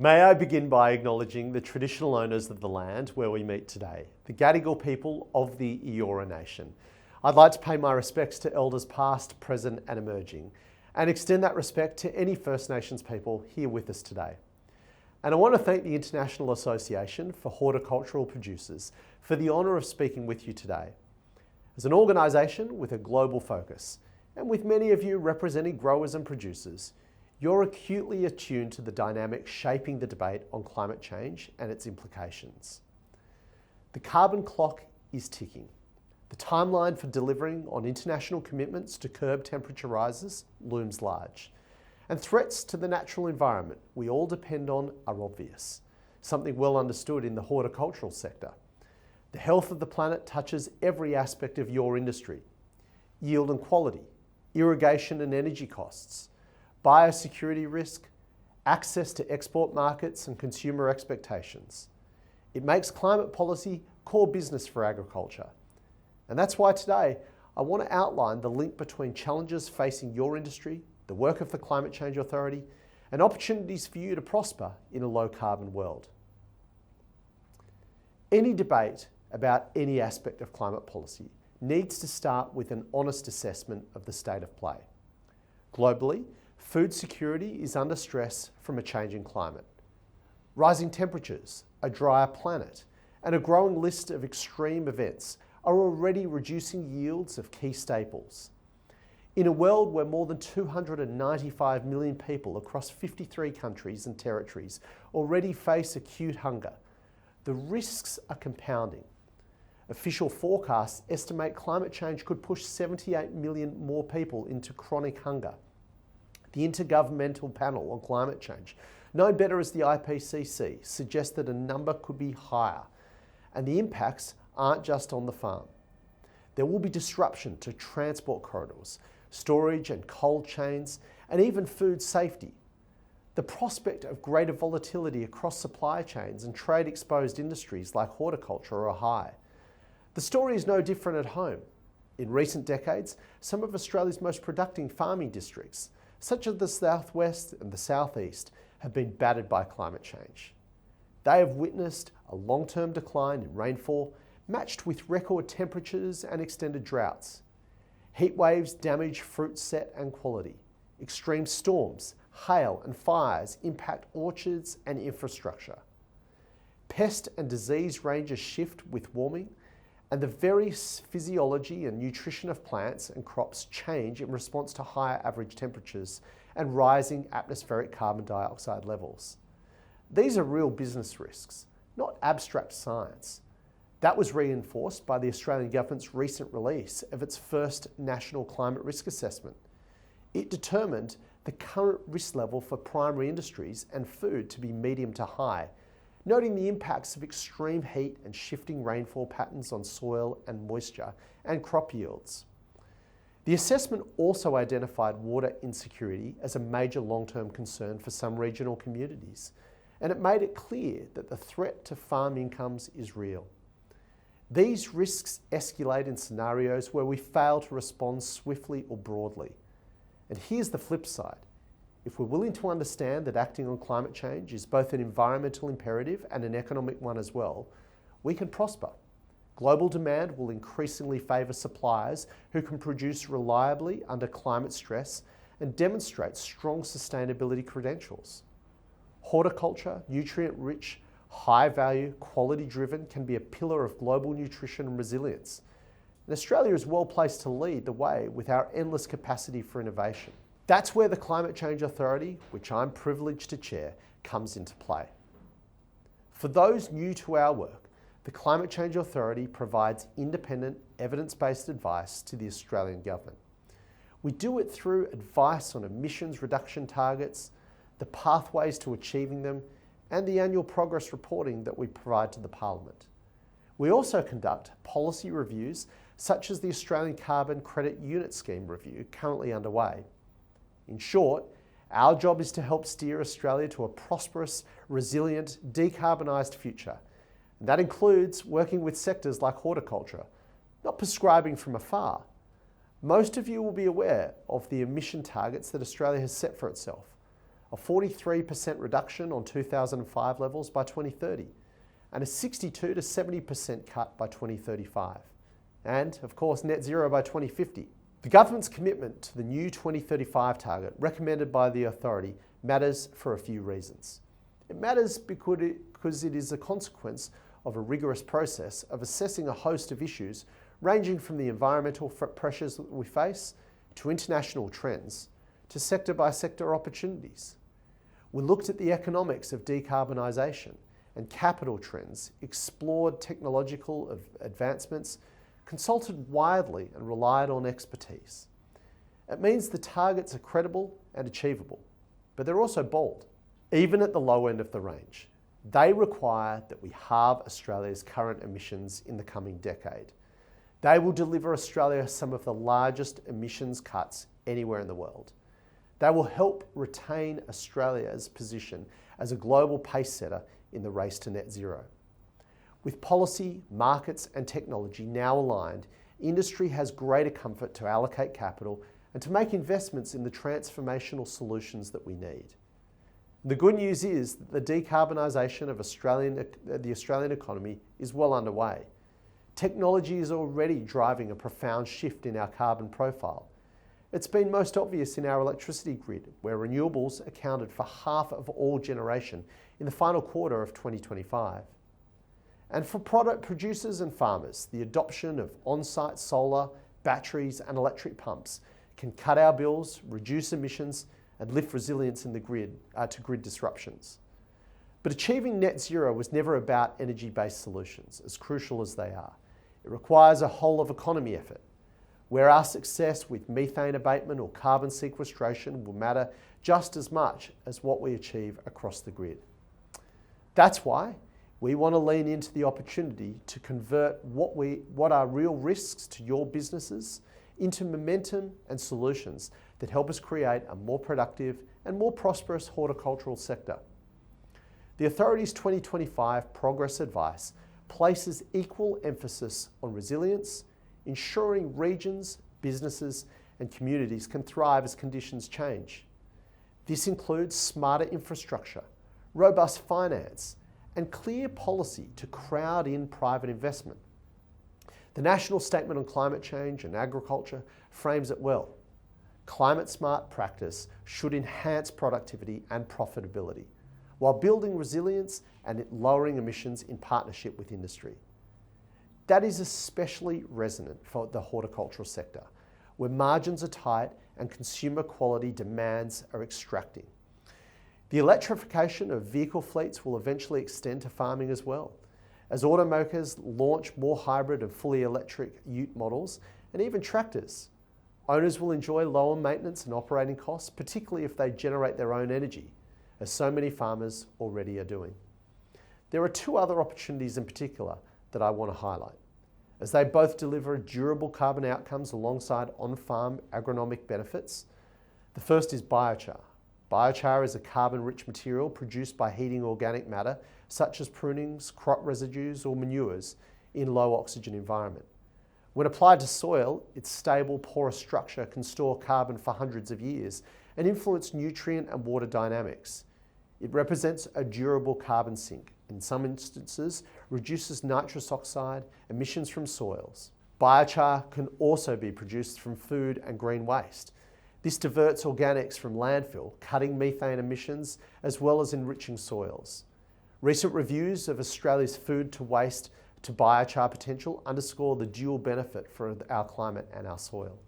May I begin by acknowledging the traditional owners of the land where we meet today, the Gadigal people of the Eora Nation. I'd like to pay my respects to elders past, present and emerging, and extend that respect to any First Nations people here with us today. And I want to thank the International Association for Horticultural Producers for the honour of speaking with you today. As an organisation with a global focus, and with many of you representing growers and producers, you're acutely attuned to the dynamics shaping the debate on climate change and its implications. The carbon clock is ticking. The timeline for delivering on international commitments to curb temperature rises looms large. And threats to the natural environment we all depend on are obvious, something well understood in the horticultural sector. The health of the planet touches every aspect of your industry: yield and quality, irrigation and energy costs, biosecurity risk, access to export markets and consumer expectations. It makes climate policy core business for agriculture. And that's why today I want to outline the link between challenges facing your industry, the work of the Climate Change Authority, and opportunities for you to prosper in a low carbon world. Any debate about any aspect of climate policy needs to start with an honest assessment of the state of play. Globally, food security is under stress from a changing climate. Rising temperatures, a drier planet, and a growing list of extreme events are already reducing yields of key staples. In a world where more than 295 million people across 53 countries and territories already face acute hunger, the risks are compounding. Official forecasts estimate climate change could push 78 million more people into chronic hunger. The Intergovernmental Panel on Climate Change, known better as the IPCC, suggests that a number could be higher, and the impacts aren't just on the farm. There will be disruption to transport corridors, storage and cold chains, and even food safety. The prospect of greater volatility across supply chains and trade-exposed industries like horticulture are high. The story is no different at home. In recent decades, some of Australia's most productive farming districts, such as the southwest and the southeast, have been battered by climate change. They have witnessed a long-term decline in rainfall, matched with record temperatures and extended droughts. Heat waves damage fruit set and quality. Extreme storms, hail and fires impact orchards and infrastructure. Pest and disease ranges shift with warming, and the very physiology and nutrition of plants and crops change in response to higher average temperatures and rising atmospheric carbon dioxide levels. These are real business risks, not abstract science. That was reinforced by the Australian government's recent release of its first National Climate Risk Assessment. It determined the current risk level for primary industries and food to be medium to high, noting the impacts of extreme heat and shifting rainfall patterns on soil and moisture and crop yields. The assessment also identified water insecurity as a major long-term concern for some regional communities, and it made it clear that the threat to farm incomes is real. These risks escalate in scenarios where we fail to respond swiftly or broadly. And here's the flip side. If we're willing to understand that acting on climate change is both an environmental imperative and an economic one as well, we can prosper. Global demand will increasingly favour suppliers who can produce reliably under climate stress and demonstrate strong sustainability credentials. Horticulture, nutrient-rich, high-value, quality-driven, can be a pillar of global nutrition and resilience. And Australia is well placed to lead the way with our endless capacity for innovation. That's where the Climate Change Authority, which I'm privileged to chair, comes into play. For those new to our work, the Climate Change Authority provides independent, evidence-based advice to the Australian Government. We do it through advice on emissions reduction targets, the pathways to achieving them, and the annual progress reporting that we provide to the Parliament. We also conduct policy reviews such as the Australian Carbon Credit Unit Scheme review currently underway. In short, our job is to help steer Australia to a prosperous, resilient, decarbonised future. And that includes working with sectors like horticulture, not prescribing from afar. Most of you will be aware of the emission targets that Australia has set for itself. a 43% reduction on 2005 levels by 2030, and a 62 to 70% cut by 2035. And, of course, net zero by 2050. The government's commitment to the new 2035 target recommended by the authority matters for a few reasons. It matters because it is a consequence of a rigorous process of assessing a host of issues ranging from the environmental pressures that we face to international trends to sector-by-sector opportunities. We looked at the economics of decarbonisation and capital trends, explored technological advancements, consulted widely and relied on expertise. It means the targets are credible and achievable, but they're also bold. Even at the low end of the range, they require that we halve Australia's current emissions in the coming decade. They will deliver Australia some of the largest emissions cuts anywhere in the world. They will help retain Australia's position as a global pace setter in the race to net zero. With policy, markets and technology now aligned, industry has greater comfort to allocate capital and to make investments in the transformational solutions that we need. The good news is that the decarbonisation of the Australian economy is well underway. Technology is already driving a profound shift in our carbon profile. It's been most obvious in our electricity grid, where renewables accounted for half of all generation in the final quarter of 2025. And for product producers and farmers, the adoption of on-site solar, batteries and electric pumps can cut our bills, reduce emissions and lift resilience in the grid to grid disruptions. But achieving net zero was never about energy-based solutions, as crucial as they are. It requires a whole of economy effort, where our success with methane abatement or carbon sequestration will matter just as much as what we achieve across the grid. That's why we want to lean into the opportunity to convert what are real risks to your businesses into momentum and solutions that help us create a more productive and more prosperous horticultural sector. The authority's 2025 progress advice places equal emphasis on resilience, ensuring regions, businesses and communities can thrive as conditions change. This includes smarter infrastructure, robust finance and clear policy to crowd in private investment. The National Statement on Climate Change and Agriculture frames it well. Climate-smart practice should enhance productivity and profitability, while building resilience and lowering emissions in partnership with industry. That is especially resonant for the horticultural sector, where margins are tight and consumer quality demands are extracting. The electrification of vehicle fleets will eventually extend to farming as well, as automakers launch more hybrid and fully electric ute models and even tractors. Owners will enjoy lower maintenance and operating costs, particularly if they generate their own energy, as so many farmers already are doing. There are two other opportunities in particular that I want to highlight, as they both deliver durable carbon outcomes alongside on-farm agronomic benefits. The first is biochar. Biochar is a carbon-rich material produced by heating organic matter, such as prunings, crop residues or manures, in low oxygen environment. When applied to soil, its stable, porous structure can store carbon for hundreds of years and influence nutrient and water dynamics. It represents a durable carbon sink. In some instances, reduces nitrous oxide emissions from soils. Biochar can also be produced from food and green waste. This diverts organics from landfill, cutting methane emissions as well as enriching soils. Recent reviews of Australia's food to waste to biochar potential underscore the dual benefit for our climate and our soil.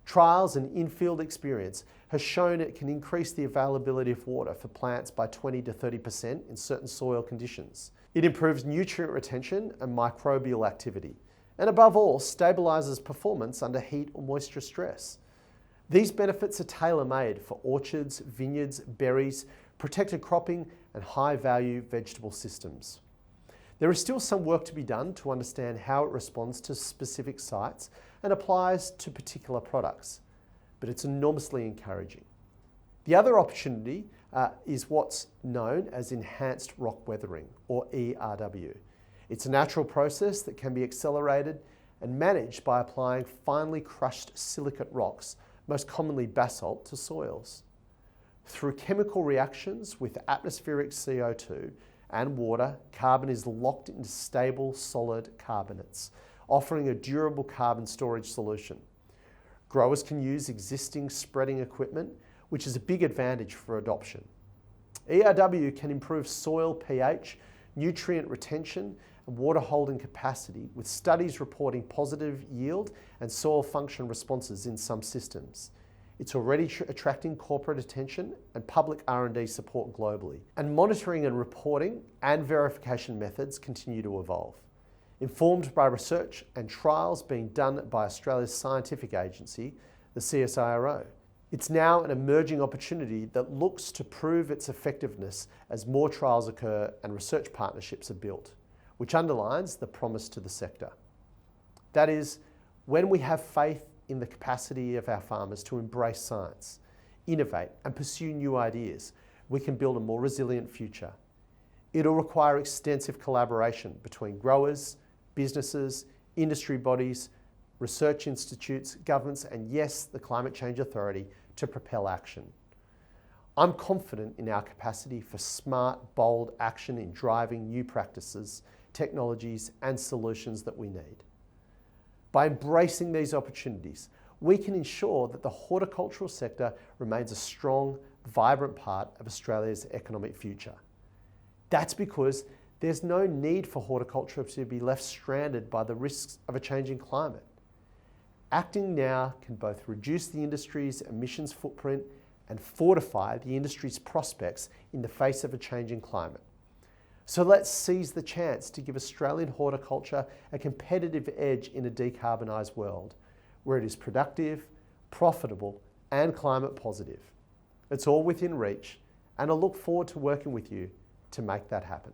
Trials and in-field experience has shown it can increase the availability of water for plants by 20 to 30% in certain soil conditions. It improves nutrient retention and microbial activity, and above all, stabilises performance under heat or moisture stress. These benefits are tailor-made for orchards, vineyards, berries, protected cropping and high-value vegetable systems. There is still some work to be done to understand how it responds to specific sites and applies to particular products, but it's enormously encouraging. The other opportunity is what's known as enhanced rock weathering, or ERW. It's a natural process that can be accelerated and managed by applying finely crushed silicate rocks, most commonly basalt, to soils. Through chemical reactions with atmospheric CO2 and water, carbon is locked into stable, solid carbonates, offering a durable carbon storage solution. Growers can use existing spreading equipment, which is a big advantage for adoption. ERW can improve soil pH, nutrient retention, and water holding capacity, with studies reporting positive yield and soil function responses in some systems. It's already attracting corporate attention and public R&D support globally. And monitoring and reporting and verification methods continue to evolve. Informed by research and trials being done by Australia's scientific agency, the CSIRO. It's now an emerging opportunity that looks to prove its effectiveness as more trials occur and research partnerships are built, which underlines the promise to the sector. That is, when we have faith in the capacity of our farmers to embrace science, innovate and pursue new ideas, we can build a more resilient future. It'll require extensive collaboration between growers, businesses, industry bodies, research institutes, governments, and yes, the Climate Change Authority to propel action. I'm confident in our capacity for smart, bold action in driving new practices, technologies, and solutions that we need. By embracing these opportunities, we can ensure that the horticultural sector remains a strong, vibrant part of Australia's economic future. That's because there's no need for horticulture to be left stranded by the risks of a changing climate. Acting now can both reduce the industry's emissions footprint and fortify the industry's prospects in the face of a changing climate. So let's seize the chance to give Australian horticulture a competitive edge in a decarbonised world, where it is productive, profitable, and climate positive. It's all within reach, and I look forward to working with you to make that happen.